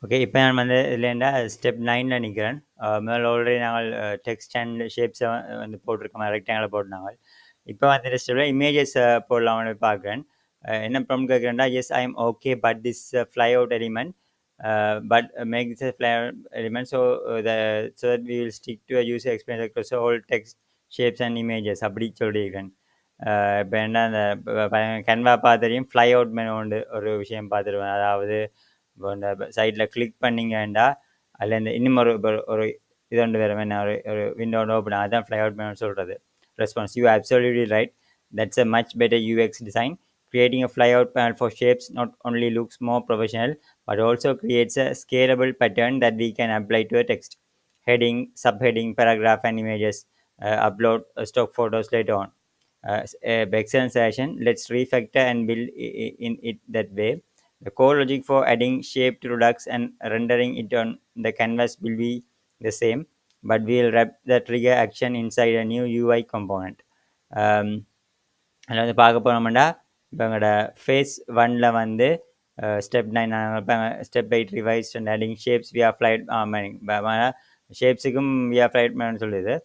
Okay. இப்ப நான் வந்து இதுலேருந்தா ஸ்டெப் 9ல நிக்கிறேன். முதல்ல ஆல்ரெடி நாங்கள் டெக்ஸ்ட் அண்ட் ஷேப்ஸ வந்து போட்டிருக்கோம். ரெக்டாங்கில போட்டுருந்தாங்க. இப்ப வந்து ஸ்டெப்ல இமேஜஸ் போடலாம்னு பார்க்கிறேன். என்ன ப்ராம்ப்ட் கேட்கிறேன்டா, "yes I am okay but this fly out element but make this a fly out element so the so that we will stick to a user experience across all text shapes and images" அப்படி சொல்லியிருக்கிறேன். இப்ப என்ன அந்த Canva பார்த்துரையும் fly out menu ஒரு விஷயம் பார்த்துருவேன். அதாவது இப்போ இந்த சைடில் கிளிக் பண்ணீங்கன்னா அதில் இந்த இன்னும் ஒரு இது ஒன்று வரும், என்ன ஒரு ஒரு விண்டோ ஒன்று ஓப்பன், அதுதான் ஃப்ளை அவுட் மெனு சொல்கிறது. Response, you absolutely right, that's a much better UX design. Creating a flyout panel for shapes not only looks more professional but also creates a scalable pattern that we can apply to a text, heading, subheading, paragraph and images, upload stock photos later on. Excellent session. Let's refactor and build in it that way. The core logic for adding shape to products and rendering it on the canvas will be the same, but we'll wrap the trigger action inside a new UI component. அதில் வந்து பார்க்க போனோம்னா, இப்போ எங்களோட face 1ல வந்து step 9 இப்போ step 8 revised and adding shapes we are flight ஷேப்ஸுக்கும் we are flight சொல்லுது.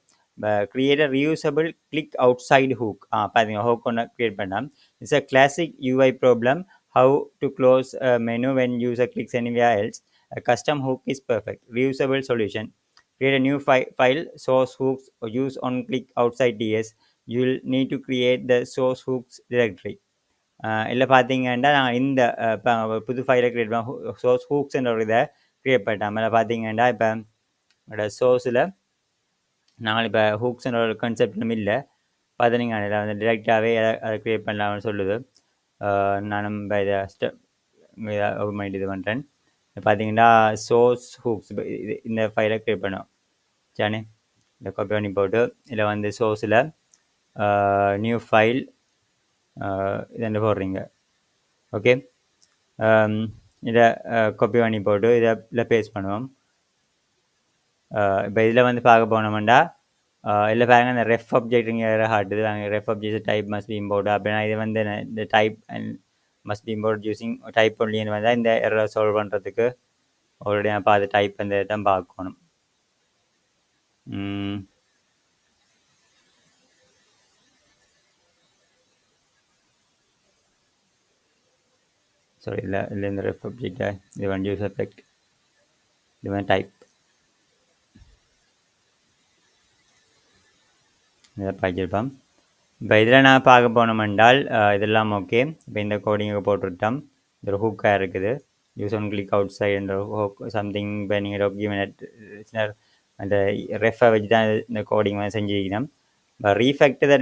Create a reusable click outside hook. பார்த்தீங்க, ஹூக் ஒன்று க்ரியேட் பண்ணலாம். It's a classic UI problem. How to close a menu when user clicks anywhere else. A custom hook is perfect. Reusable solution. Create a new file, source hooks, or use on click outside ds. You will need to create the source hooks directory. இல்லை பார்த்தீங்கன்னா நான் இந்த இப்போ புது ஃபைலை create பண்ண source ஹூக்ஸ்ன்ற ஒரு இதை க்ரியேட் பண்ணிட்டேன். அதில் பார்த்தீங்கன்னா இப்போ என்னோட சோர்ஸில் நாங்கள் இப்போ ஹூக்ஸ்ன்ற ஒரு கான்செப்ட் நம்ம இல்லை பார்த்தீங்கன்னா அதில் வந்து டிரெக்டாகவே அதை க்ரியேட் பண்ணலாம்னு சொல்லுது. நானும் இப்போ இதை ஓப்பன் பண்ணிட்டு இது பண்ணுறேன். பார்த்தீங்கன்னா சோர்ஸ் ஹூக்ஸ் இது இந்த ஃபைலை க்ரியேட் பண்ணோம். சரிண்ணே, இந்த காப்பி பண்ணி போட்டு இதில் வந்து சோர்ஸில் நியூ ஃபைல் இதை போடுறீங்க. ஓகே, இதை காப்பி பண்ணி போட்டு இதில் பேஸ்ட் பண்ணுவோம். இப்போ இதில் வந்து பார்க்க போனோம்னா இதில் பாருங்கள், இந்த ரெஃப் ஆப்ஜெக்ட்டுங்க காட்டுது. நாங்கள் ref object type must be import அப்படின்னா இது வந்து இந்த type and must be import using type ஒன்லின்னு வந்தால் இந்த எரர் சால்வ் பண்ணுறதுக்கு ஆல்ரெடி நான் பார்த்து டைப் அந்த தான் பார்க்கணும். சாரி, இல்லை இந்த ரெஃப் ஆப்ஜெக்டை இது வந்து யூஸ் எஃபெக்ட் இது வந்து டைப் இதை பார்த்துருப்போம். இப்போ இதில் நான் பார்க்க போனோம் என்றால் இதெல்லாம் ஓகே. இப்போ இந்த கோடிங்கை போட்டுவிட்டோம். இது ஒரு ஹூக்காக இருக்குது. யூஸ் ஒன் கிளிக் அவுட் சைடுன்ற ஹூக் சம்திங். இப்போ நீங்கள் டாக்குமெண்ட் அந்த ரெஃபை வச்சு தான் இந்த கோடிங் வந்து செஞ்சுருக்கணும். Refactor the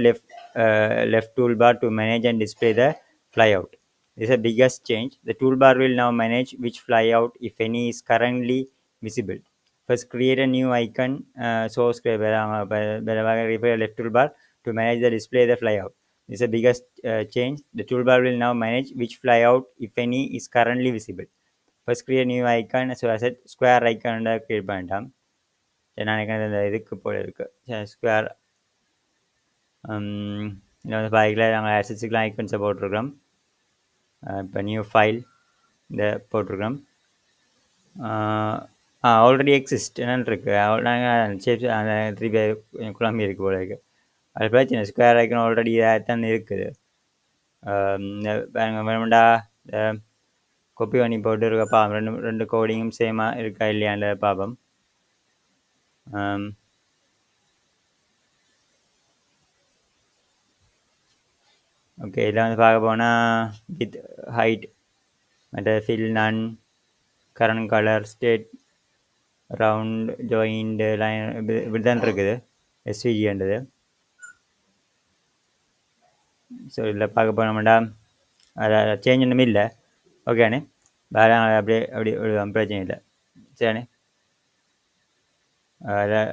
left toolbar to manage and display the flyout. This is the biggest change. The toolbar will now manage which flyout, if any, is currently visible. First, create a new icon. Source left toolbar to manage the display of the flyout. This is the biggest change. The toolbar will now manage which flyout, if any, is currently visible. First, create a new icon. So I said square icon create பண்ணிட்டோம். நான் இந்த இதுக்கு போல இருக்கு square. இதில் வந்து ஃபைலில் நாங்கள் அசட்ஸுக்கெலாம் ஐக்கன்ஸை போட்டிருக்கிறோம். இப்போ நியூ ஃபைல் இந்த போட்டிருக்கிறோம். ஆல்ரெடி எக்ஸிஸ்ட் என்னென்னு இருக்குது. நாங்கள் ஷேப்ஸ் அந்த திருப்பி கொஞ்சம் குழம்பி இருக்குது போல இருக்குது. அது பிரச்சனை, ஸ்கொயர் ஐக்கன் ஆல்ரெடி இதாக தான் இருக்குது. வேணுமெண்டா காப்பி பண்ணி போட்டு இருக்க பார்ப்போம். ரெண்டு கோடிங்கும் சேமாக இருக்கா இல்லையான்ற பார்ப்போம். ஓகே, இதில் வந்து பார்க்க போனால் வித் ஹைட் மற்ற fill none current colour state round joint line இப்படி தான் இருக்குது எஸ்விஜின்றது. ஸோ இதில் பார்க்க போனோம்டா அதை சேஞ்ச் ஒன்றுமே இல்லை. ஓகேண்ணே, வேறு அப்படியே பிரச்சனை இல்லை. சரிண்ணே,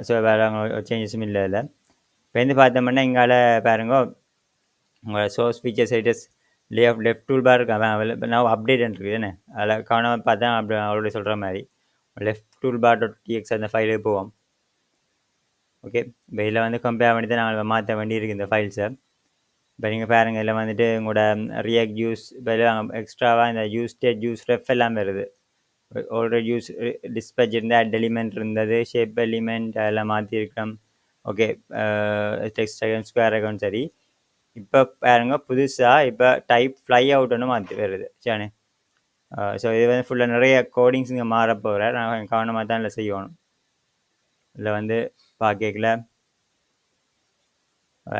ஸோ வேறு சேஞ்சஸும் இல்லை இல்லை. இப்போ வந்து பார்த்தோம்னா இங்கால பாருங்க, உங்களோட source features editors left tool bar இருக்கு. நான் அப்டேட் இருக்குது என்ன அதில் காணாமல் பார்த்தா அப்படி ஆல்ரெடி சொல்கிற மாதிரி லெஃப்ட் டூல் பார் .txt அந்த ஃபைலுக்கு போவோம். ஓகே, இப்போ இதில் வந்து கம்பேர் பண்ணி தான் நாங்கள் மாற்ற வேண்டி இருக்குது இந்த ஃபைல்ஸை. இப்போ நீங்கள் பாருங்கள், இதில் வந்துட்டு உங்களோட ரியாக்ட் யூஸ் இப்போ எக்ஸ்ட்ராவாக இந்த யூஸ் ஸ்டேட் யூஸ் ரெஃப் எல்லாம் வருது. ஆல்ரெடி யூஸ் டிஸ்பேச் இருந்து அட் எலிமெண்ட் இருந்தது, ஷேப் எலிமெண்ட் அதெல்லாம் மாற்றிருக்கோம். Okay, text icon square icon சரி. இப்போ பாருங்க புதுசாக இப்போ டைப் ஃப்ளை அவுட்னு மாற்றி வருது சரிண்ணே. ஸோ இது வந்து ஃபுல்லாக நிறைய கோடிங்ஸ் இங்கே மாற போகிறேன். நான் கவனமாக தான் இல்லை செய்யணும். இதில் வந்து பார்க்கல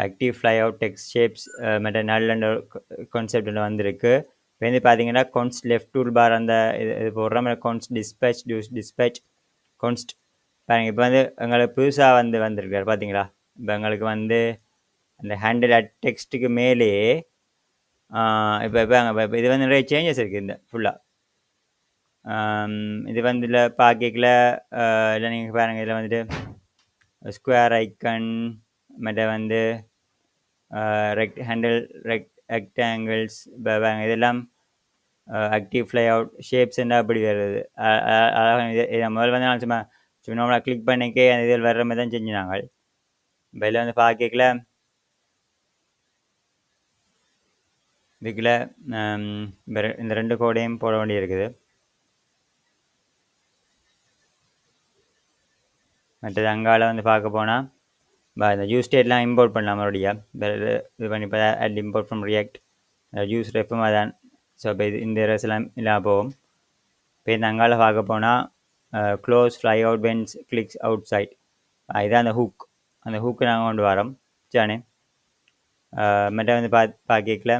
active fly out text shapes மற்ற நல்ல கான்செப்ட் ஒன்று வந்திருக்கு. இப்போ வந்து பார்த்தீங்கன்னா கான்ஸ்ட் லெஃப்ட் டூல் பார் அந்த இது போடுற மாதிரி கான்ஸ்ட் டிஸ்பேச் கான்ஸ்ட் பாருங்க. இப்போ வந்து எங்களுக்கு புதுசாக வந்திருக்காரு பார்த்தீங்களா. இப்போ எங்களுக்கு வந்து அந்த ஹேண்டில் அட் டெக்ஸ்ட்டுக்கு மேலேயே இப்போ இப்போ இது வந்து நிறைய சேஞ்சஸ் இருக்குது இந்த ஃபுல்லாக. இது வந்து இல்லை பார்க்கல இல்லை நீங்கள் பாருங்கள். இதில் வந்துட்டு ஸ்கொயர் ஐக்கன் மற்ற வந்து ரெக்டாங்கிள்ஸ் இதெல்லாம் ஆக்டிவ் ஃப்ளை அவுட் ஷேப்ஸ் என்ன அப்படி வருது. முதல்ல வந்து நான் சும்மா நம்மளை கிளிக் பண்ணிக்கே அந்த இதில் வர்ற மாதிரி தான் செஞ்சினாங்க. இப்போ இதில் வந்து பார்க்கல இதுக்குள்ள இந்த 2 கோடையும் போட வேண்டி இருக்குது. மற்றது அங்கால வந்து பார்க்க போனால் இந்த யூஸ் ஸ்டேட்லாம் இம்போர்ட் பண்ணலாம் மறுபடியும். இது பண்ணி இப்போ add import from React use ரெஃபும் அதான். ஸோ இப்போ இந்த ரெஸ்லாம் இல்லாமல் போகும். இப்போ இந்த அங்கால பார்க்க போனால் close fly out when clicks outside, இதான் அந்த ஹூக். அந்த ஹூக்கு நாங்கள் கொண்டு வரோம் சரிண்ணே. மற்ற வந்து பார்க்கல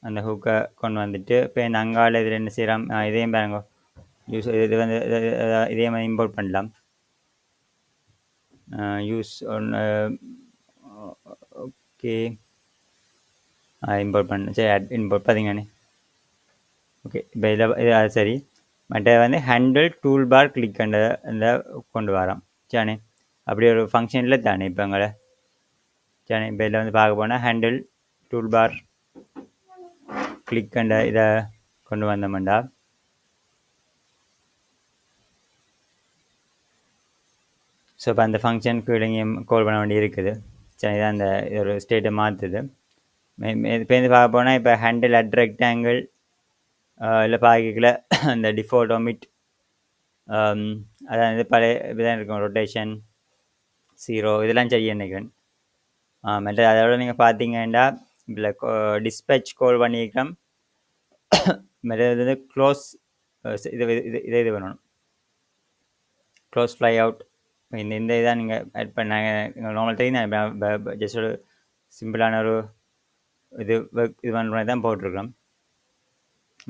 அந்த ஹூக்கை கொண்டு வந்துட்டு இப்போ இந்த அங்கால இதில் என்ன செய்கிறோம், இதையும் பாருங்க யூஸ் இது வந்து இதே மாதிரி இம்போர்ட் பண்ணலாம். யூஸ் ஒன்று ஓகே இம்போர்ட் பண்ண சரி இம்போர்ட் பார்த்தீங்கண்ணே. ஓகே இப்போ இதில் இது அது சரி. மற்ற வந்து ஹேண்டில் டூல் பார் கிளிக் அந்த கொண்டு வரோம் சரிண்ணே. அப்படி ஒரு ஃபங்க்ஷனில் தானே இப்போ எங்களை சரிண்ணே. இப்போ இதில் வந்து பார்க்க போனால் ஹேண்டில் டூல் பார் கிளிக் இதை கொண்டு வந்தோம்டா. ஸோ இப்போ அந்த ஃபங்க்ஷனுக்கு இடையும் கால் பண்ண வேண்டி இருக்குது சரி. இதான் அந்த ஒரு ஸ்டேட்டை மாற்றுது. இப்போ வந்து பார்க்க போனால் இப்போ ஹேண்டில் அட் ரெக்டாங்கிள் இல்லை பார்க்கல அந்த டிஃபால்ட் ஒமிட் அதான் இது பழைய இப்படிதான் இருக்கும். ரொட்டேஷன் 0 இதெல்லாம் செய்ய நினைக்கிறேன். மற்ற அதோட நீங்கள் பார்த்தீங்கன்னா இல்லை டிஸ்பேச் கால் பண்ணிக்கிறோம். மற்ற வந்து க்ளோஸ் இது பண்ணணும் க்ளோஸ் ஃப்ளை அவுட். இந்த இதான் நீங்கள் ஆட் பண்ணாங்க. நார்மல் தெரியும் ஜஸ்ட் ஒரு சிம்பிளான ஒரு இது பண்ணுறது தான் போட்டிருக்கோம்.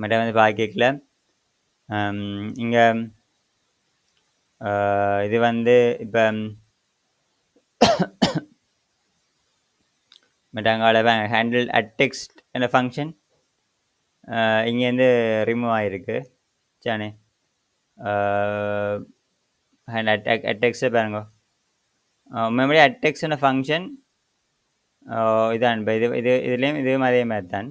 மற்ற வந்து பார்க்கல இங்கே இது வந்து இப்போ மற்றங்கால ஹேண்டில் அட் டெக்ஸ்ட் அந்த ஃபங்க்ஷன் இங்கேருந்து ரிமூவ் ஆகிருக்கு சானே. ஹேண்ட் அட் டெக்ஸ்ட்டை பாருங்க. மறுபடியும் அட் டெக்ஸ்ட்ன ஃபங்க்ஷன் இதான் இப்போ இதுலேயும் இதுவும் அதே மாதிரி தான்.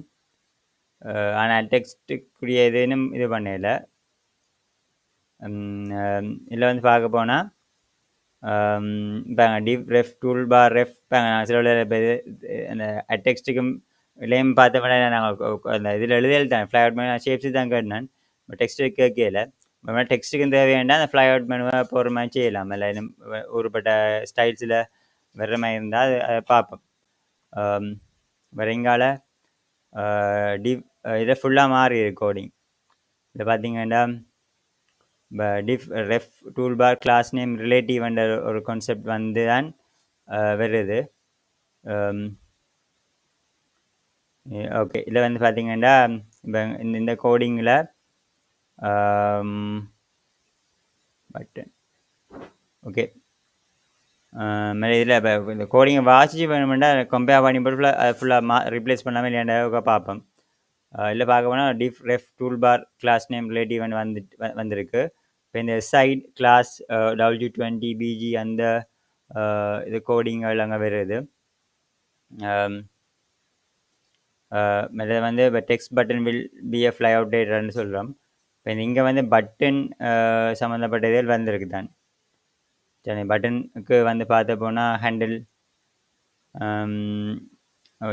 ஆனால் அட் டெக்ஸ்ட்டுக்குரிய இதுன்னு இது பண்ணல. இதில் வந்து பார்க்க போனால் இப்போ ரெஃப் டூல் பார் ரெஃப் சில அந்த அட் டெக்ஸ்ட்டுக்கும் இல்லையும் பார்த்தோம்னா நாங்கள் அந்த இதில் எழுதியல் தான் ஃப்ளை அவுட் மெனு ஷேப்ஸு தான் கேட்டேன். டெக்ஸ்ட்டு கேட்கல. டெக்ஸ்ட்டுக்கு தேவையாண்டா அந்த ஃப்ளை அவுட் மெனுவை போகிற மாதிரி செய்யலாம். இல்லை ஒருபட்ட ஸ்டைல்ஸில் வர்ற மாதிரி இருந்தால் அதை பார்ப்போம். வரங்கால இதை ஃபுல்லாக மாறி கோடிங். இதை பார்த்தீங்கன்னா ref tool bar class name relative என்ற ஒரு கான்செப்ட் வந்து தான் வருது. ஓகே இதில் வந்து பார்த்தீங்கன்னா இப்போ இந்த கோடிங்கில் பட்டன் ஓகே இதில் இப்போ இந்த கோடிங்கை வாசிச்சு வேணுமெண்டா கம்பேர் பண்ணி போட்டு ஃபுல்லாக ரீப்ளேஸ் பண்ணாமல் இல்லையாண்டா பார்ப்போம். இல்லை பார்க்க போனால் ref tool bar class name relative வந்திருக்கு. இப்போ இந்த சைட் கிளாஸ் W20 BG அந்த இது கோடிங்கள் அங்கே வருது. இதில் வந்து இப்போ text button will be a fly out டேட்டர்னு சொல்கிறோம். இப்போ இங்கே வந்து பட்டன் சம்மந்தப்பட்ட இதில் வந்திருக்கு தான் சரி. பட்டனுக்கு வந்து பார்த்த போனால் ஹேண்டில்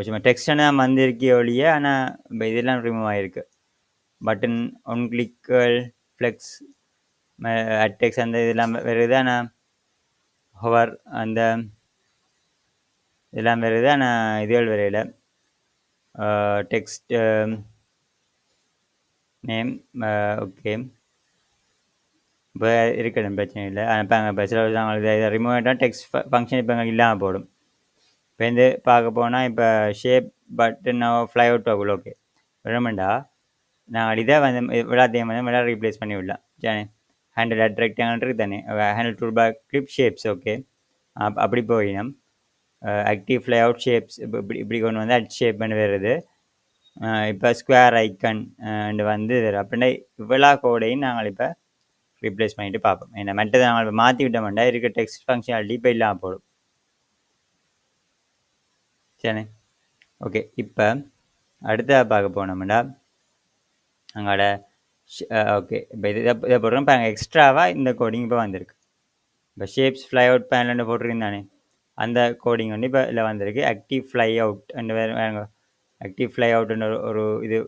சும்மா டெக்ஸ்ட்டுன்னு தான் வந்திருக்கே ஒழிய, ஆனா இப்ப இதெல்லாம் ரிமூவ் ஆயிருக்கு. பட்டன், ஒன் கிளிக்குகள், ஃப்ளெக்ஸ், அட்டெக்ஸ் அந்த இதெல்லாம் வருது. ஆனா ஹவர் அந்த இதெல்லாம் வருது. ஆனா இதுகள் வரையில. Text name okay. இப்ப இருக்கட்டும் பிரச்சனை இல்ல. இப்ப இப்ப சில இத ரிமூவ் பண்ணிட்டா டெக்ஸ்ட் ஃபங்ஷன் இப்ப எங்களுக்கு இல்லாம போயிடும். இப்ப வந்து பார்க்க போனா, இப்ப ஷேப் பட்டன் ஃப்ளைஅவுட் டோகுல் ஓகே. வேணுமெண்டா நாங்கள் இதை வந்து எல்லாத்தையும் வந்து மேலே ரீப்ளேஸ் பண்ணி விடலாம். சரி, ஹேண்டில் அட் ரெக்டாங்கிள் இருக்குது தானே, handle tool bar clip shapes okay. அப்படி போயிடும். ஆக்டிவ் ஃப்ளை அவுட் ஷேப்ஸ் இப்போ இப்படி இப்படி கொண்டு வந்து அட் ஷேப் பண்ணி வருது. இப்போ ஸ்கொயர் ஐக்கன் வந்து அப்படின்னா இவ்வளோ கோடையும் நாங்கள் இப்போ ரீப்ளேஸ் பண்ணிட்டு பார்ப்போம். ஏன்னா மற்றதை நாங்கள் இப்போ மாற்றி விட்டோம்டா இருக்க டெக்ஸ்ட் ஃபங்க்ஷனாலிட்டி இப்போ இல்லாமல் போடும். சரி ஓகே. இப்போ அடுத்த பார்க்க போனோம்டா அங்களோட ஓகே. இப்போ இதை போடுறோம். இப்போ அங்கே எக்ஸ்ட்ராவாக இந்த கோடிங் இப்போ வந்திருக்கு. இப்போ ஷேப்ஸ் ஃப்ளை அவுட் பேனல்னு போட்டிருந்தானே அந்த கோடிங் வந்து இப்போ இதில் வந்திருக்கு. ஆக்டிவ் ஃப்ளை அவுட் வேறு ஆக்டிவ் ஃப்ளை அவுட்னு ஒரு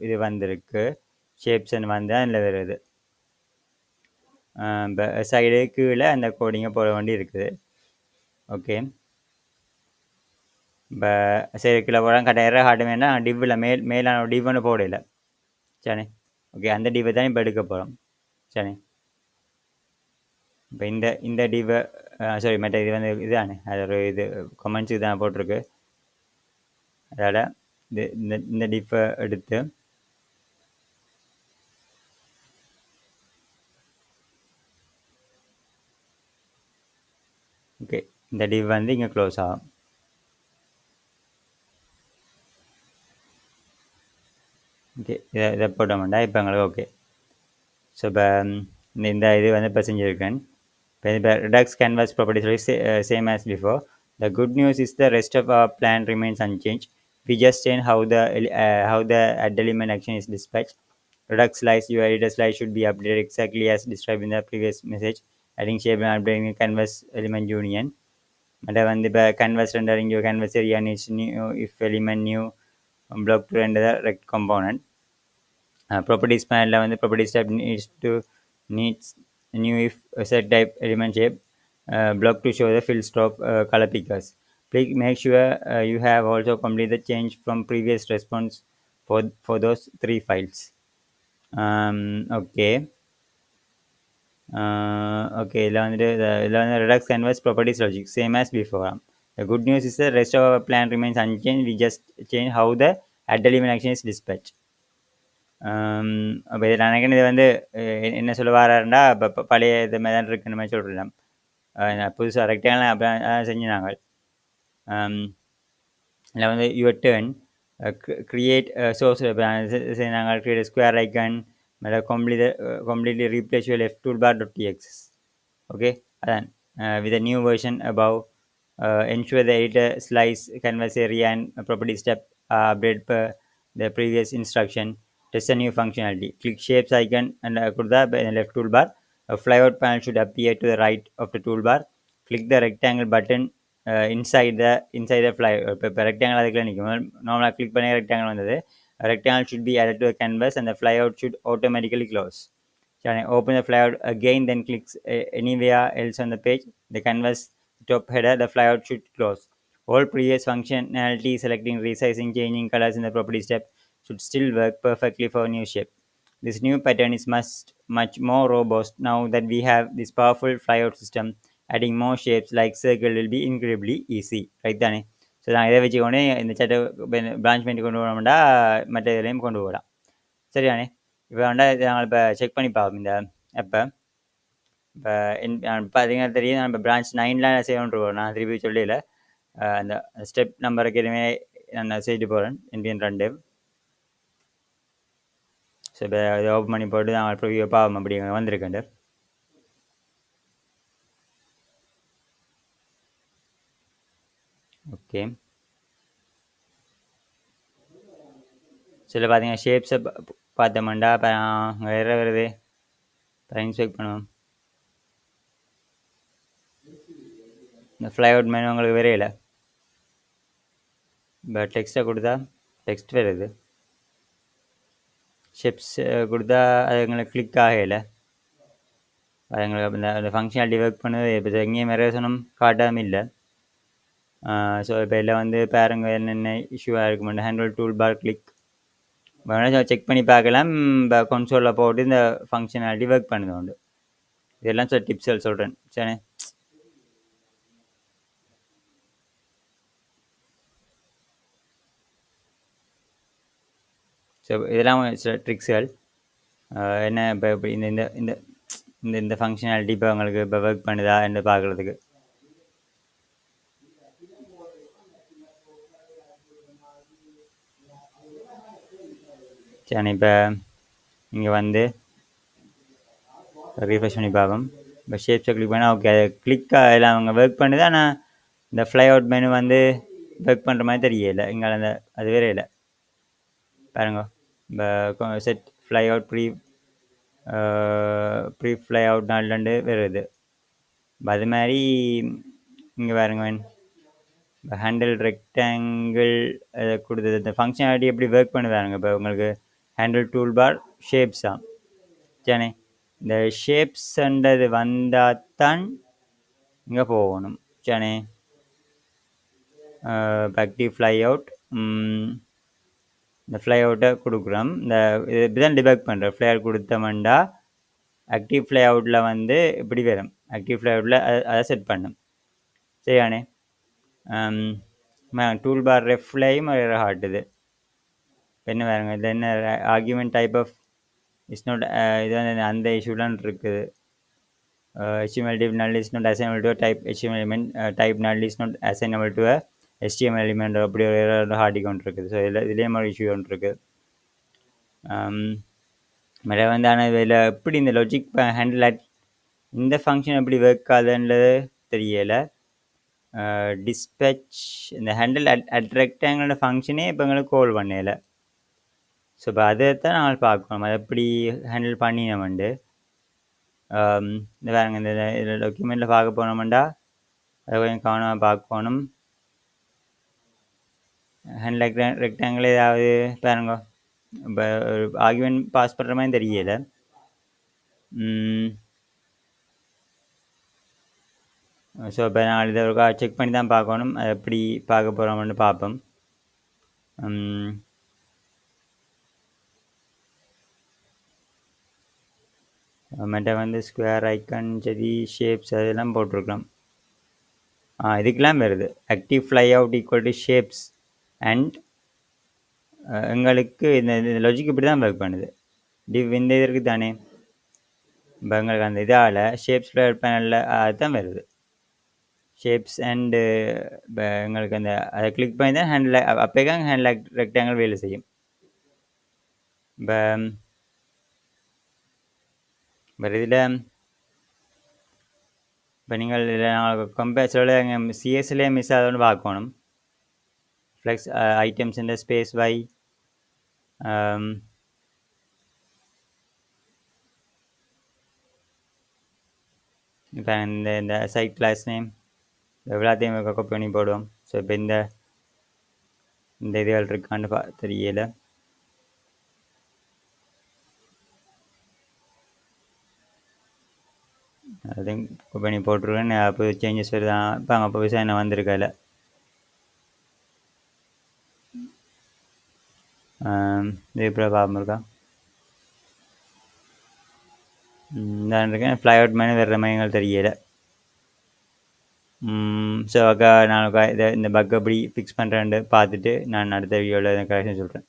இது வந்திருக்கு. ஷேப்ஸ்ன்னு வந்து அதில் வருது. இப்போ சைடு கீழே அந்த கோடிங்கை போட வேண்டி இருக்குது. ஓகே. இப்போ சரி கீழே போட கட்டாயிரம் ஹார்ட்வேர்னா டிவ்வில் மேலான டிவ்னு போடல. சரி ஓகே. அந்த டிவ்வை தான் இப்போ எடுக்க போகிறோம். சரி இப்போ இந்த டிவை சாரி மற்ற இது வந்து இதுதானே அது ஒரு இது கமெண்ட்ஸ் இதுதான் போட்டிருக்கு. அதோட இந்த டிஃபை எடுத்து ஓகே. இந்த டிவ் வந்து இங்கே க்ளோஸ் ஆகும். ஓகே. இதை போட்டோம்டா இப்போ எங்களுக்கு ஓகே. ஸோ இப்போ இந்த இது வந்து இப்போ செஞ்சுருக்கேன். இப்போ Redux canvas properties same as before. The good news is the rest of our plan remains unchanged. We just change how the add element action is dispatched. Redux slice, your editor slice should be updated exactly as described in the previous message. Adding shape and updating canvas element union. மற்ற வந்து இப்போ canvas rendering your canvas area needs new if element new block to render the rect component. Properties panel வந்து properties type needs new if set type element shape block to show the fill stroke color pickers. Please make sure you have also completed the change from previous response for those 3 files. Okay. Okay, இதில் வந்து Redux canvas properties logic same as before. The good news is the rest of our plan remains unchanged. We just change how the add element action is dispatched. அப்போ இதில் நினைக்கிறேன் இது வந்து என்ன சொல்ல வராருண்டா இப்போ பழைய இது மாதிரி தான் இருக்குன்னு மாதிரி சொல்கிறேன். புதுசாக ரெக்டாங்கிள் அப்போ செஞ்சுனாங்க. இதில் வந்து யுவர் டேர்ன் கிரியேட் சோர்ஸ் நாங்கள் கிரியேட் ஸ்கொயர் ஐக்கன் மேலே completely replace your left toolbar.txt. okay அதான் with a new version above. Ensure the editor slice canvas area and property step update per the previous instruction. Test a new functionality. Click shapes icon and kurda in the left toolbar. A flyout panel should appear to the right of the toolbar. Click the rectangle button inside the fly. இப்போ rectangle அதுக்குள்ள நிற்கும். நார்மலாக click பண்ணி rectangle வந்தது. A rectangle should be added to the canvas and the flyout should automatically close. So open the flyout again, then click anywhere else on the page. The canvas top header, the flyout should close. All previous functionality, selecting, resizing, changing colors in the property step should still work perfectly for new shape. This new pattern is much more robust now that we have this powerful flyout system. Adding more shapes like circle will be incredibly easy. Right தானே? So நான் இதை வச்சுக்கொண்டு இந்த சட்டை branch பண்ணி கொண்டு போனோம்னா மற்ற இதுலேயும் கொண்டு போகலாம். சரியானே? இப்போ வேண்டா நாங்கள் இப்போ செக் பண்ணி பார்ப்போம் இந்த ஆப்பை. இப்போ பார்த்தீங்கன்னா தெரியும், நம்ம பிரான்ச் 9 செய்யணுன்றோம். நான் திருப்பி சொல்லல, அந்த ஸ்டெப் நம்பருக்கு எதுவுமே நான் செய்துட்டு போகிறேன் என்பிஎன் 2. ஸோ இப்போ இதை ஓப்பன் பண்ணி போட்டு நாங்கள் ப்ரிவியூ பார்ப்போம் அப்படி வந்திருக்கேன். ஓகே. சில பார்த்தீங்கன்னா ஷேப்ஸை பார்த்தோம்டா இப்போ வேறு வருது. இப்போ இன்ஸ்பெக்ட் பண்ணுவோம். இந்த ஃப்ளை அவுட் மேனு உங்களுக்கு வரையில இப்போ டெக்ஸ்ட்டை கொடுத்தா டெக்ஸ்ட் வருது. ஷேப்ஸ் கொடுத்தா அது எங்களுக்கு கிளிக் ஆகலை. அது எங்களுக்கு அந்த ஃபங்க்ஷனாலிட்டி ஒர்க் பண்ணுது. இப்போ எங்கேயும் எரேசனும் காட்டாமல் இல்லை. ஸோ இப்போ இதில் வந்து பாருங்க என்னென்ன இஷ்யூவாக இருக்குமெண்டு ஹேண்டில் டூல் பார் கிளிக் வேணால் செக் பண்ணி பார்க்கலாம். இப்போ கன்சோலில் போட்டு இந்த ஃபங்க்ஷனாலிட்டி ஒர்க் பண்ணுது உண்டு. இதெல்லாம் சில டிப்ஸ் சொல்கிறேன் சரி. ஸோ இதெல்லாம் சில ட்ரிக்ஸ்கள். என்ன இப்போ இப்படி இந்த இந்த இந்த இந்த இந்த ஃபங்க்ஷனாலிட்டி இப்போ உங்களுக்கு இப்போ ஒர்க் பண்ணுதா என்று பார்க்குறதுக்கு. சரி இப்போ இங்கே வந்து ரீஃப்ரெஷ் பண்ணி பார்ப்போம். இப்போ ஷேப்ஸை கிளிக் பண்ணால் ஓகே அது கிளிக்காக எல்லாம் அவங்க ஒர்க் பண்ணுது. ஆனால் இந்த ஃப்ளை அவுட் மெனு வந்து ஒர்க் பண்ணுற மாதிரி தெரியல இங்கே. அந்த அது வேறு இல்லை பாருங்க. இப்போ set fly out free fly out நாள்லண்டு வருது. அது மாதிரி இங்கே பாருங்க ஹேண்டில் ரெக்டாங்கிள் கொடுத்தது. இந்த ஃபங்க்ஷனாலிட்டி எப்படி ஒர்க் பண்ணுவாருங்க. இப்போ உங்களுக்கு ஹேண்டில் டூல் பார் ஷேப்ஸ் தான் சரி. இந்த ஷேப்ஸ்ன்றது வந்தால் தான் இங்கே போகணும் சரி. ஆக்டிவ் ஃப்ளை அவுட் இந்த ஃப்ளை அவுட்டை கொடுக்குறோம். இந்த இப்படி தான் டிபெக்ட் பண்ணுறோம். ஃப்ளை அவுட் கொடுத்தோம்னா ஆக்டிவ் ஃப்ளை அவுட்டில் வந்து இப்படி வரும். ஆக்டிவ் ஃப்ளை அவுட்டில் அதை செட் பண்ணும் சரியானே. டூல் பார் ரெஃப்லையும் ஹாட்டுது. என்ன வேறுங்க இது என்ன argument type of is not இது வந்து அந்த இஷ்யூலாம் இருக்குது. HTML div null is not assignable to a type HTML element. Type null is not assignable to a HTML element. அப்படி ஒரு ஹார்டி கொண்டு இருக்குது. ஸோ இதுலேயே ஒரு இஷ்யூ ஒன்று இருக்குது. மேலே வந்து ஆனால் இதில் எப்படி இந்த லாஜிக் ஹேண்டில் இந்த ஃபங்க்ஷன் எப்படி ஒர்க் ஆகுதுன்றது தெரியலை. டிஸ்பேச் இந்த ஹேண்டில் அட் ரெக்டாங்கிளோட ஃபங்க்ஷனே இப்போ எங்களுக்கு கால் பண்ணல. ஸோ இப்போ அதை தான் நாங்கள் பார்க்கணும். அதை எப்படி ஹேண்டில் பண்ணினோம்ண்டு இந்த வேறுங்க இந்த இதில் டாக்குமெண்ட்டில் பார்க்க போனோம்டா அதை கொஞ்சம் கவனமாக பார்க்கணும். ஹேண்டில் ரெக்டாங்கிள் ஏதாவது பாருங்க. இப்போ ஒரு ஆர்குமெண்ட் பாஸ் பண்ணுற மாதிரி தெரியலை. ஸோ இப்போ நான் இதை ஒரு செக் பண்ணி தான் பார்க்கணும். அதை எப்படி பார்க்க போகிறோம்னு பார்ப்போம். மற்ற வந்து ஸ்கொயர் ஐக்கன் சரி ஷேப்ஸ் அதெல்லாம் போட்டிருக்கலாம். இதுக்கெல்லாம் வருது active fly out equal to shapes and எங்களுக்கு இந்த லாஜிக் இப்படி தான் ஒர்க் பண்ணுது. டிவ் இந்த இது இருக்குது தானே. இப்போ எங்களுக்கு அந்த இதால் ஷேப்ஸ் ஃப்ளை அவுட் பேனலில் அதுதான் வருது ஷேப்ஸ் அண்டு. இப்போ எங்களுக்கு அந்த அதை கிளிக் பண்ணி தான் ஹேண்டில் அப்போக்காங்க ஹேண்டில் ரெக்டாங்கிள் வேலை செய்யும். இப்போ இதில் இப்போ நீங்கள் இதில் நாங்கள் கம்பேர்ஸோட எங்கள் சிஎஸ்லேயே மிஸ் ஆகுதுன்னு பார்க்கணும். ஃப்ளெக்ஸ் ஐட்டம்ஸ் இந்த ஸ்பேஸ் வை இப்போ இந்த சைட் கிளாஸ் நேம் எவ்வளோத்தையும் காப்பி பண்ணி போடுவோம். ஸோ இப்போ இந்த இதுகள் இருக்கான்னு தெரியலை. அதையும் காப்பி பண்ணி போட்டுருவேன். அப்போ சேஞ்சஸ் வருதான் இப்போ அங்கே அப்போ விசா என்ன வந்திருக்கால. இது இப்போ பார்ப்போம் இருக்கா தான் இருக்கேன். ஃப்ளை அவுட் மேனு வேறு மாதிரி எங்களுக்கு தெரியலை. ஸோ அக்கா நான் இதை இந்த பக் எப்படி ஃபிக்ஸ் பண்ணுறேன்ட்டு பார்த்துட்டு நான் அடுத்த வீடியோவில் கரெக்ஷன் சொல்கிறேன்.